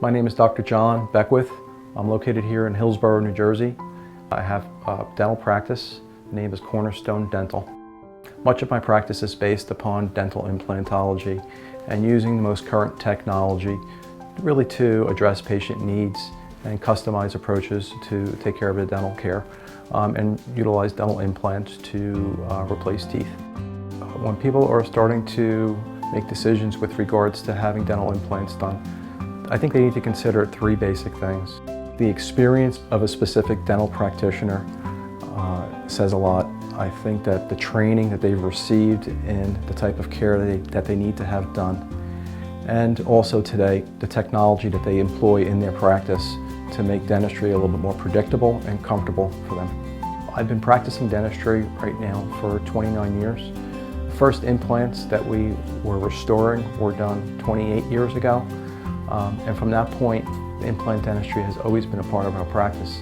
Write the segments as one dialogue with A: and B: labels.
A: My name is Dr. John Beckwith. I'm located here in Hillsborough, New Jersey. I have a dental practice. The name is Cornerstone Dental. Much of my practice is based upon dental implantology and using the most current technology really to address patient needs and customize approaches to take care of the dental care and utilize dental implants to replace teeth. When people are starting to make decisions with regards to having dental implants done, I think they need to consider three basic things. The experience of a specific dental practitioner says a lot. I think that the training that they've received in the type of care that they need to have done, and also today the technology that they employ in their practice to make dentistry a little bit more predictable and comfortable for them. I've been practicing dentistry right now for 29 years. The first implants that we were restoring were done 28 years ago. And from that point, implant dentistry has always been a part of our practice.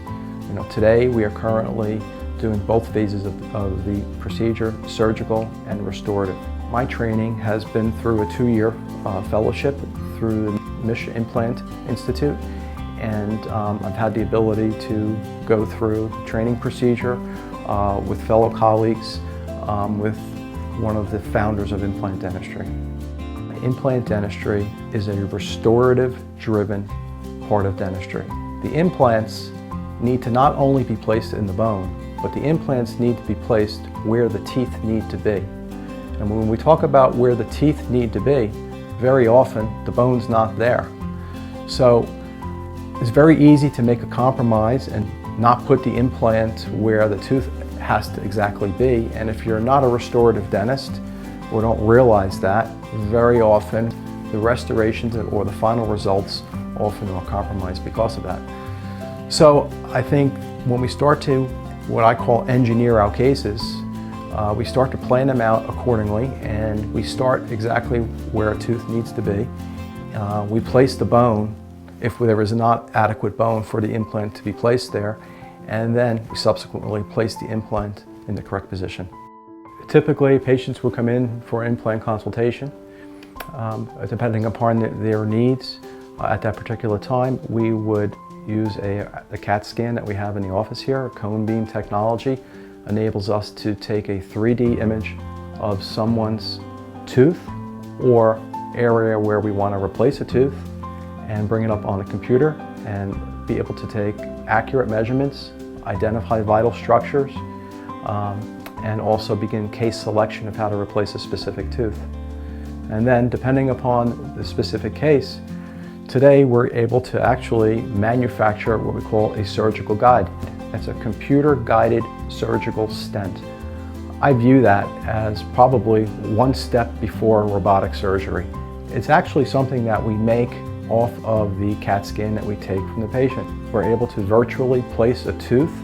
A: Today we are currently doing both phases of the procedure, surgical and restorative. My training has been through a 2-year fellowship through the Mish Implant Institute, and I've had the ability to go through the training procedure with fellow colleagues, with one of the founders of implant dentistry. Implant dentistry is a restorative-driven part of dentistry. The implants need to not only be placed in the bone, but the implants need to be placed where the teeth need to be. And when we talk about where the teeth need to be, very often the bone's not there. So it's very easy to make a compromise and not put the implant where the tooth has to exactly be. And if you're not a restorative dentist or don't realize that, very often the restorations or the final results often are compromised because of that. So I think when we start to what I call engineer our cases, we start to plan them out accordingly, and we start exactly where a tooth needs to be. We place the bone if there is not adequate bone for the implant to be placed there, and then we subsequently place the implant in the correct position. Typically, patients will come in for implant consultation. Depending upon their needs at that particular time, we would use the CAT scan that we have in the office here. Cone beam technology enables us to take a 3D image of someone's tooth or area where we want to replace a tooth and bring it up on a computer and be able to take accurate measurements, identify vital structures, and also begin case selection of how to replace a specific tooth. And then, depending upon the specific case, today we're able to actually manufacture what we call a surgical guide. It's a computer-guided surgical stent. I view that as probably one step before robotic surgery. It's actually something that we make off of the CAT scan that we take from the patient. We're able to virtually place a tooth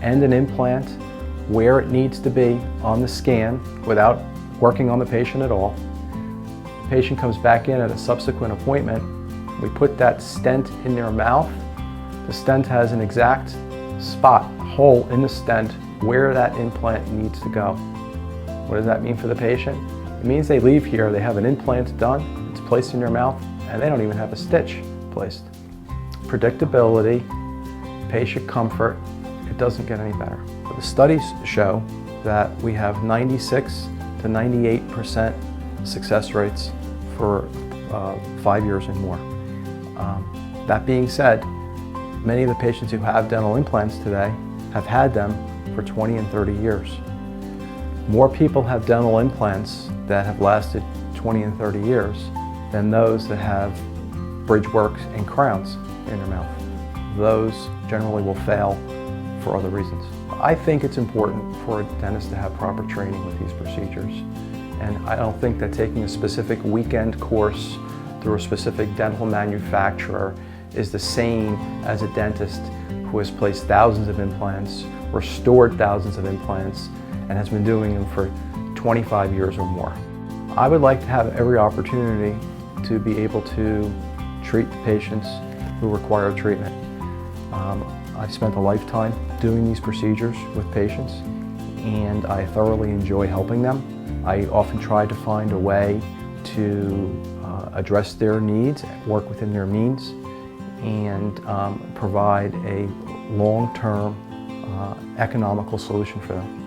A: and an implant where it needs to be on the scan without working on the patient at all. The patient comes back in at a subsequent appointment. We put that stent in their mouth. The stent has an exact spot, hole in the stent where that implant needs to go. What does that mean for the patient? It means they leave here, they have an implant done, it's placed in their mouth, and they don't even have a stitch placed. Predictability, patient comfort, it doesn't get any better. But the studies show that we have 96 to 98% success rates for 5 years and more. That being said, many of the patients who have dental implants today have had them for 20 and 30 years. More people have dental implants that have lasted 20 and 30 years than those that have bridge work and crowns in their mouth. Those generally will fail for other reasons. I think it's important for a dentist to have proper training with these procedures. And I don't think that taking a specific weekend course through a specific dental manufacturer is the same as a dentist who has placed thousands of implants, restored thousands of implants, and has been doing them for 25 years or more. I would like to have every opportunity to be able to treat the patients who require treatment. I've spent a lifetime doing these procedures with patients, and I thoroughly enjoy helping them. I often try to find a way to address their needs, work within their means, and provide a long-term economical solution for them.